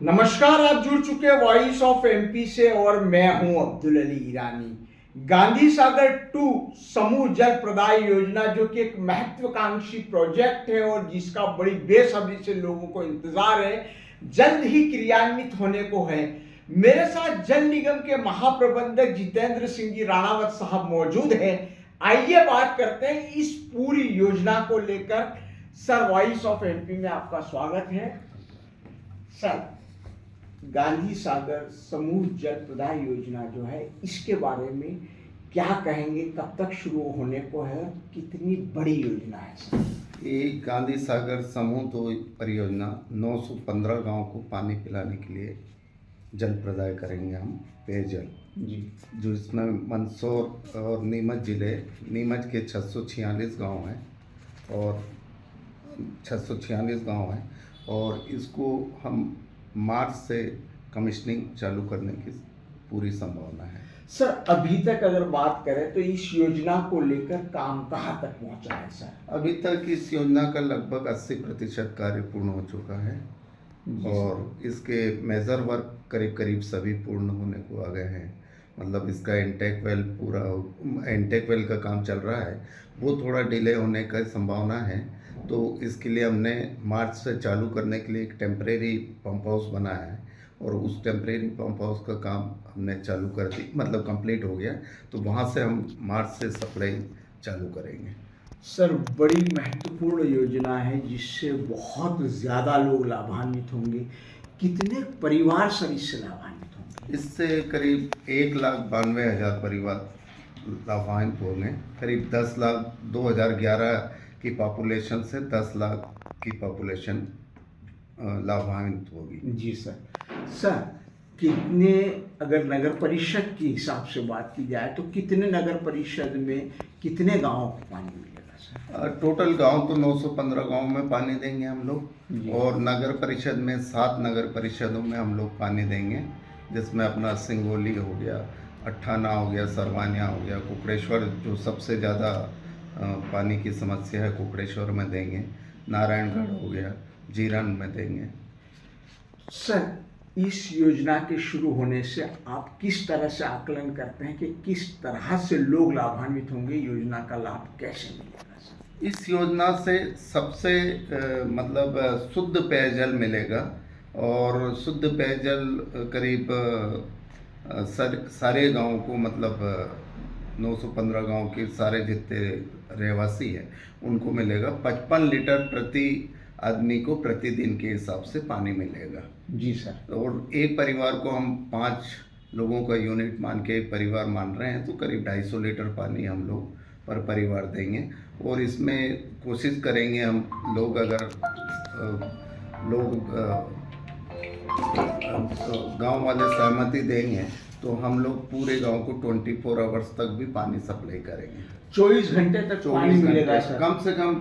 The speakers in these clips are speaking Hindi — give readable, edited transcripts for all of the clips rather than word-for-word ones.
नमस्कार, आप जुड़ चुके हैं वॉइस ऑफ एमपी से और मैं हूं अब्दुल अली ईरानी। गांधी सागर 2 समूह जल प्रदाय योजना जो कि एक महत्वाकांक्षी प्रोजेक्ट है और जिसका बड़ी बेसब्री से लोगों को इंतजार है, जल्द ही क्रियान्वित होने को है। मेरे साथ जल निगम के महाप्रबंधक जितेंद्र सिंह जी राणावत साहब मौजूद हैं। आइए बात करते हैं इस पूरी योजना को लेकर। सर, वॉइस ऑफ एमपी में आपका स्वागत है। सर, गांधी सागर समूह जल प्रदाय योजना जो है, इसके बारे में क्या कहेंगे? कब तक शुरू होने को है? कितनी बड़ी योजना है सर? ये गांधी सागर समूह 2 परियोजना 915 गांव को पानी पिलाने के लिए जल प्रदाय करेंगे हम, पेयजल जी। जो इसमें मंदसौर और नीमच जिले, नीमच के 646 गांव हैं और 646 गांव हैं और इसको हम मार्च से कमिश्निंग चालू करने की पूरी संभावना है। सर, अभी तक अगर बात करें तो इस योजना को लेकर काम कहाँ तक पहुँचा है सर? अभी तक इस योजना का लगभग 80% कार्य पूर्ण हो चुका है और इसके मेजर वर्क करीब करीब सभी पूर्ण होने को आ गए हैं। मतलब इसका इंटेक वेल का काम चल रहा है, वो थोड़ा डिले होने का संभावना है। तो इसके लिए हमने मार्च से चालू करने के लिए एक टेम्परेरी पंप हाउस बनाया है और उस टेम्परेरी पंप हाउस का काम हमने चालू कर दी, मतलब कंप्लीट हो गया। तो वहाँ से हम मार्च से सप्लाई चालू करेंगे। सर, बड़ी महत्वपूर्ण योजना है जिससे बहुत ज़्यादा लोग लाभान्वित होंगे। कितने परिवार सर इससे लाभान्वित होंगे? इससे करीब 1,92,000 परिवार लाभान्वित होंगे। करीब 10 लाख 2011 की पॉपुलेशन से 10 लाख की पॉपुलेशन लाभान्वित होगी। जी सर। सर, कितने, अगर नगर परिषद के हिसाब से बात की जाए तो कितने नगर परिषद में कितने गांवों को पानी मिलेगा सर? टोटल गांव तो 915 गांव में पानी देंगे हम लोग और नगर परिषद में 7 नगर परिषदों में हम लोग पानी देंगे, जिसमें अपना सिंगोली हो गया, अट्ठाना हो गया, सरवानिया हो गया, कुकड़ेश्वर जो सबसे ज़्यादा पानी की समस्या है, कुकड़ेश्वर में देंगे, नारायणगढ़ हो गया, जीरन में देंगे। सर, इस योजना के शुरू होने से आप किस तरह से आकलन करते हैं कि किस तरह से लोग लाभान्वित होंगे? योजना का लाभ कैसे मिलेगा सर? इस योजना से सबसे मतलब शुद्ध पेयजल मिलेगा और शुद्ध पेयजल करीब सारे गांवों को, मतलब 915 गांव के सारे जितने रहवासी हैं उनको मिलेगा। 55 लीटर प्रति आदमी को प्रतिदिन के हिसाब से पानी मिलेगा। जी सर। और एक परिवार को हम 5 लोगों का यूनिट मान के एक परिवार मान रहे हैं, तो करीब 250 लीटर पानी हम लोग पर परिवार देंगे। और इसमें कोशिश करेंगे हम लोग, अगर गांव वाले सहमति देंगे तो हम लोग पूरे गांव को 24 आवर्स तक भी पानी सप्लाई करेंगे। 24 घंटे तक पानी मिलेगा सर? कम से कम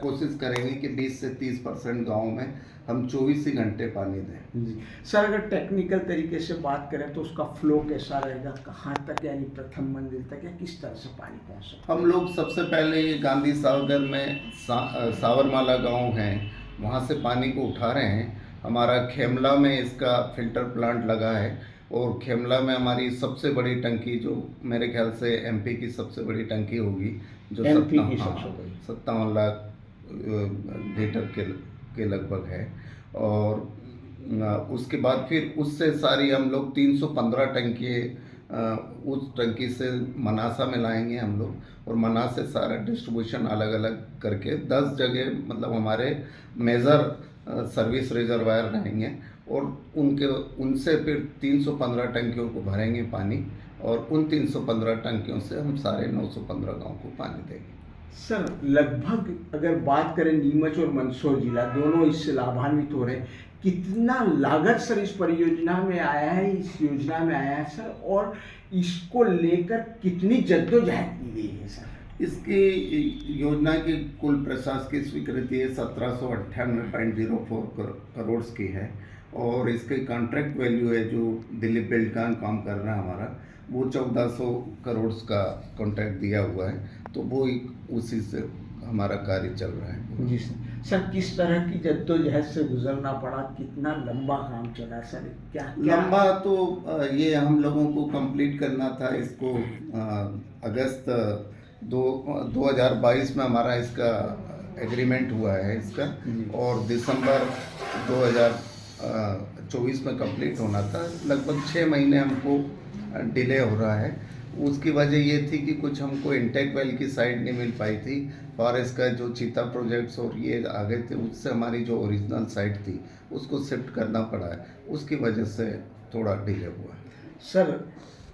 कोशिश करेंगे कि 20 से 30% गांव में हम 24 ही घंटे पानी दें। जी सर, अगर टेक्निकल तरीके से बात करें तो उसका फ्लो कैसा रहेगा? कहाँ तक, यानी प्रथम मंजिल तक, या किस तरह से पानी पहुँच सकता है? हम लोग सबसे पहले ये गांधी सागर में सावरमाला गांव है, वहाँ से पानी को उठा रहे हैं। हमारा खेमला में इसका फिल्टर प्लांट लगा है और खेमला में हमारी सबसे बड़ी टंकी, जो मेरे ख्याल से एमपी की सबसे बड़ी टंकी होगी, जो 57 लाख लीटर के लगभग है। और उसके बाद फिर उससे सारी हम लोग 315 टंकी उस टंकी से मनासा में लाएंगे हम लोग और मनासा से सारा डिस्ट्रीब्यूशन अलग अलग करके 10 जगह, मतलब हमारे मेजर सर्विस रिजर्वायर रहेंगे और उनसे फिर 315 टंकियों को भरेंगे पानी और उन 315 टंकियों से हम सारे 915 गांव को पानी देंगे। सर, लगभग अगर बात करें, नीमच और मंदसौर जिला दोनों इससे लाभान्वित हो रहे हैं। कितना लागत सर इस परियोजना में आया है, इस योजना में आया है सर, और इसको लेकर कितनी जद्दोजहद की गई है सर? इसकी योजना की कुल प्रशासकीय स्वीकृति 1798.04 करोड़ की है और इसके कॉन्ट्रैक्ट वैल्यू है, जो दिलीप बिल्डकॉन काम कर रहा है हमारा, वो 1400 करोड़ का कॉन्ट्रैक्ट दिया हुआ है। तो वो उसी से हमारा कार्य चल रहा है। जी सर। सर किस तरह की जद्दोजहद से गुजरना पड़ा, कितना लंबा काम चला सर, क्या क्या लंबा तो ये हम लोगों को कंप्लीट करना था इसको। अगस्त 2022 में हमारा इसका एग्रीमेंट हुआ है इसका, और दिसंबर 2024 में कंप्लीट होना था। लगभग 6 महीने हमको डिले हो रहा है। उसकी वजह ये थी कि कुछ हमको इंटेक वेल की साइड नहीं मिल पाई थी। फॉरेस्ट का जो चीता प्रोजेक्ट्स और ये आ गए थे, उससे हमारी जो ओरिजिनल साइट थी उसको शिफ्ट करना पड़ा है। उसकी वजह से थोड़ा डिले हुआ। सर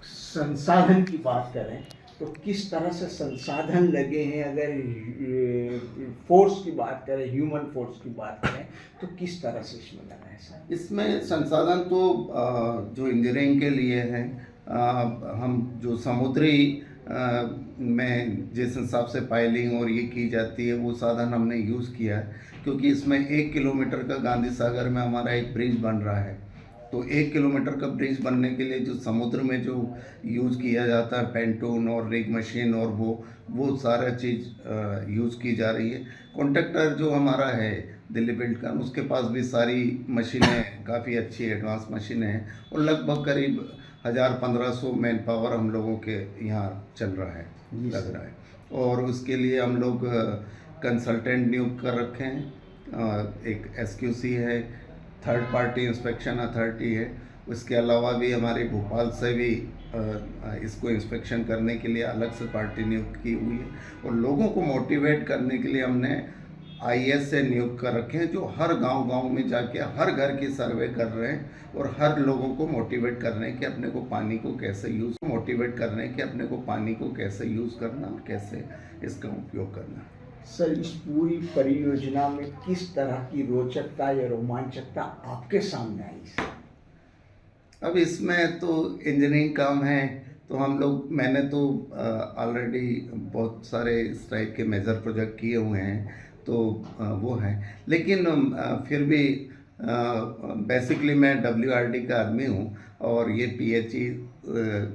संसाधन की बात करें तो किस तरह से संसाधन लगे हैं, अगर फोर्स की बात करें, ह्यूमन फोर्स की बात करें, तो किस तरह से इसमें लगा है सर? इसमें संसाधन तो जो इंजीनियरिंग के लिए है, हम जो समुद्री में जिस हिसाब से पाइलिंग और ये की जाती है वो साधन हमने यूज़ किया है, क्योंकि इसमें 1 किलोमीटर का गांधी सागर में हमारा एक ब्रिज बन रहा है। तो 1 किलोमीटर का ब्रिज बनने के लिए जो समुद्र में जो यूज़ किया जाता है पेंटून और रिग मशीन और वो सारा चीज़ यूज़ की जा रही है। कॉन्ट्रैक्टर जो हमारा है दिल्ली बिल्डकॉन, उसके पास भी सारी मशीनें काफ़ी अच्छी एडवांस मशीनें हैं, और लगभग करीब 1000-1500 मैन पावर हम लोगों के यहाँ चल रहा है, लग रहा है। और उसके लिए हम लोग कंसल्टेंट नियुक्त कर रखे हैं। एक SQC है, थर्ड पार्टी इंस्पेक्शन अथॉरिटी है। उसके अलावा भी हमारे भोपाल से भी इसको इंस्पेक्शन करने के लिए अलग से पार्टी नियुक्त की हुई है। और लोगों को मोटिवेट करने के लिए हमने IAS से नियुक्त कर रखे हैं, जो हर गांव में जाके हर घर की सर्वे कर रहे हैं और हर लोगों को मोटिवेट कर रहे हैं कि अपने को पानी को कैसे यूज़ करना और कैसे इसका उपयोग करना। सर इस पूरी परियोजना में किस तरह की रोचकता या रोमांचकता आपके सामने आई सर? अब इसमें तो इंजीनियरिंग काम है, तो मैंने तो ऑलरेडी बहुत सारे इस टाइप के मेजर प्रोजेक्ट किए हुए हैं, तो वो है। लेकिन फिर भी बेसिकली मैं WRD का आदमी हूँ, और ये PHE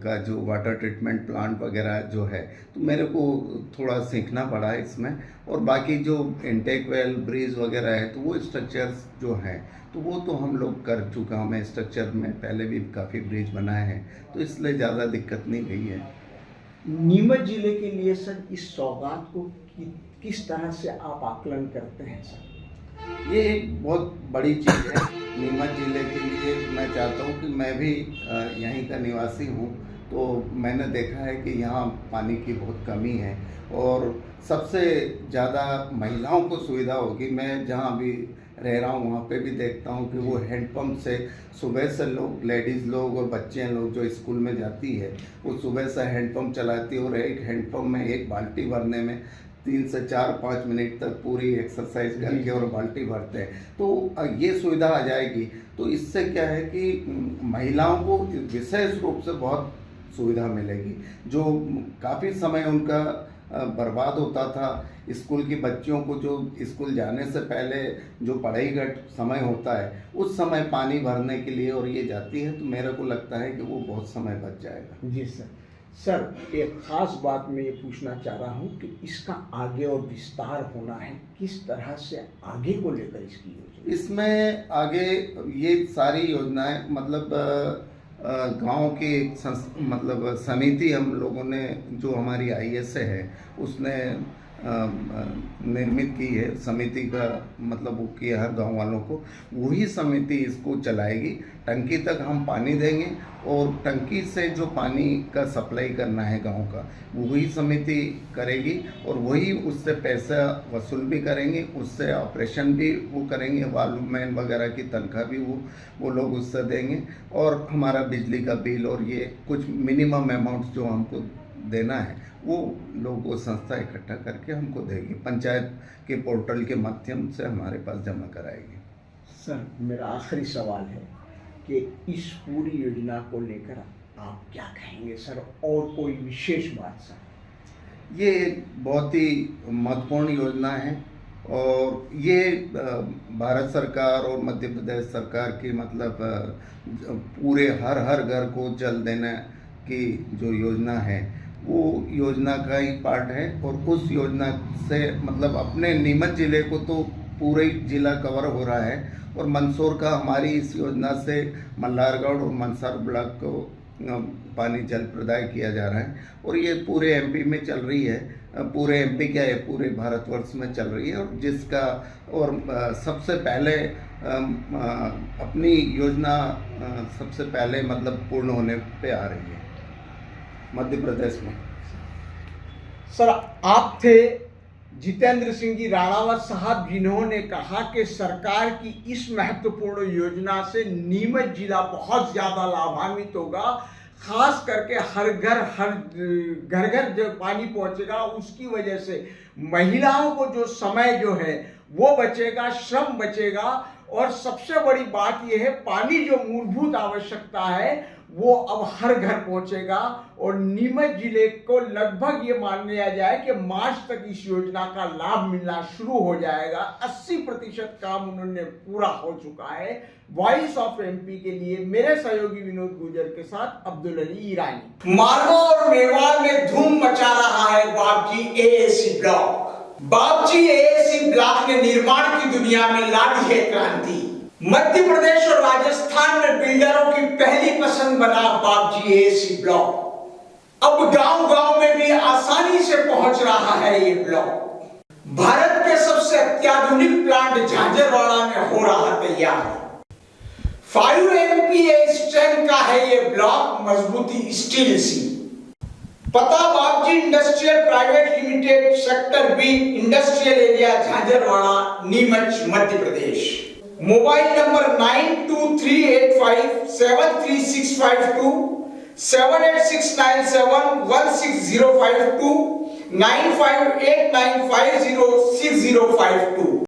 का जो वाटर ट्रीटमेंट प्लांट वगैरह जो है, तो मेरे को थोड़ा सीखना पड़ा है इसमें। और बाकी जो इंटेक वेल ब्रिज वगैरह है, तो वो स्ट्रक्चर्स जो हैं तो वो तो हम लोग कर चुका हूँ मैं। स्ट्रक्चर में पहले भी काफ़ी ब्रिज बनाए हैं, तो इसलिए ज़्यादा दिक्कत नहीं गई है। नीमच जिले के लिए सर इस सौगात को किस तरह से आप आकलन करते हैं सर? ये एक बहुत बड़ी चीज़ है नीमच जिले के लिए। मैं चाहता हूँ कि मैं भी यहीं का निवासी हूँ, तो मैंने देखा है कि यहाँ पानी की बहुत कमी है, और सबसे ज़्यादा महिलाओं को सुविधा होगी। मैं जहाँ भी रह रहा हूँ वहाँ पे भी देखता हूँ कि वो हैंडपम्प से सुबह से लेडीज़ लोग और बच्चे लोग जो स्कूल में जाती है, वो सुबह से हैंडपम्प चलाती है, और एक हैंडपम्प में एक बाल्टी भरने में 3 से 4-5 मिनट तक पूरी एक्सरसाइज करके और बाल्टी भरते हैं। तो ये सुविधा आ जाएगी, तो इससे क्या है कि महिलाओं को विशेष रूप से बहुत सुविधा मिलेगी। जो काफ़ी समय उनका बर्बाद होता था, स्कूल की बच्चियों को जो स्कूल जाने से पहले जो पढ़ाई का समय होता है, उस समय पानी भरने के लिए और ये जाती है, तो मेरे को लगता है कि वो बहुत समय बच जाएगा। जी सर। सर एक ख़ास बात मैं ये पूछना चाह रहा हूँ कि इसका आगे और विस्तार होना है, किस तरह से आगे को लेकर इसकी योजना? इसमें आगे ये सारी योजनाएं मतलब गांव की मतलब समिति हम लोगों ने, जो हमारी IAS है उसने निर्मित की है समिति का, मतलब वो किया है गांव वालों को। वही समिति इसको चलाएगी। टंकी तक हम पानी देंगे, और टंकी से जो पानी का सप्लाई करना है गांव का, वही समिति करेगी, और वही उससे पैसा वसूल भी करेंगे, उससे ऑपरेशन भी वो करेंगे, वालमैन वगैरह की तनख्वाह भी वो लोग उससे देंगे, और हमारा बिजली का बिल और ये कुछ मिनिमम अमाउंट जो हमको देना है वो लोग वो संस्था इकट्ठा करके हमको देगी, पंचायत के पोर्टल के माध्यम से हमारे पास जमा कराएगी। सर मेरा आखिरी सवाल है कि इस पूरी योजना को लेकर आप क्या कहेंगे सर, और कोई विशेष बात सर? ये बहुत ही महत्वपूर्ण योजना है, और ये भारत सरकार और मध्य प्रदेश सरकार की मतलब पूरे हर घर को जल देने की जो योजना है, वो योजना का ही पार्ट है। और उस योजना से मतलब अपने नीमच जिले को तो पूरे जिला कवर हो रहा है। और मंदसौर का हमारी इस योजना से मल्हारगढ़ और मंदसौर ब्लॉक को पानी जल प्रदाय किया जा रहा है और ये पूरे एमपी में चल रही है। पूरे एमपी क्या है, पूरे भारतवर्ष में चल रही है। और जिसका और सबसे पहले अपनी योजना सबसे पहले मतलब पूर्ण होने पे आ रही है मध्य प्रदेश में। सर, आप थे जितेंद्र सिंह जी राणावत साहब, जिन्होंने कहा कि सरकार की इस महत्वपूर्ण योजना से नीमच जिला बहुत ज्यादा लाभान्वित होगा। खास करके हर घर जो पानी पहुंचेगा, उसकी वजह से महिलाओं को जो समय जो है वो बचेगा, श्रम बचेगा। और सबसे बड़ी बात यह है, पानी जो मूलभूत आवश्यकता है वो अब हर घर पहुंचेगा। और नीमच जिले को लगभग ये मान लिया जाए कि मार्च तक इस योजना का लाभ मिलना शुरू हो जाएगा। 80% काम उन्होंने पूरा हो चुका है। वॉइस ऑफ एमपी के लिए मेरे सहयोगी विनोद गुर्जर के साथ अब्दुल अली ईरानी। मालवा और मेवाड़ में धूम मचा रहा है Bapji AAC block. Bapji AAC block ने निर्माण की दुनिया में ला दी है क्रांति। मध्य प्रदेश और राजस्थान में बिल्डरों की पहली पसंद बना बापजी एएसी ब्लॉक। अब गांव-गांव में भी आसानी से पहुंच रहा है ये ब्लॉक। भारत के सबसे अत्याधुनिक प्लांट झांझरवाड़ा में हो रहा तैयार। 5 MPa स्ट्रेंथ का है ये ब्लॉक, मजबूती स्टील सी। पता Bapji industrial private limited, sector B, industrial area, Jhanjharwada, Neemuch, Madhya Pradesh. Mobile number 9238573652, 7869716052, 9589506052।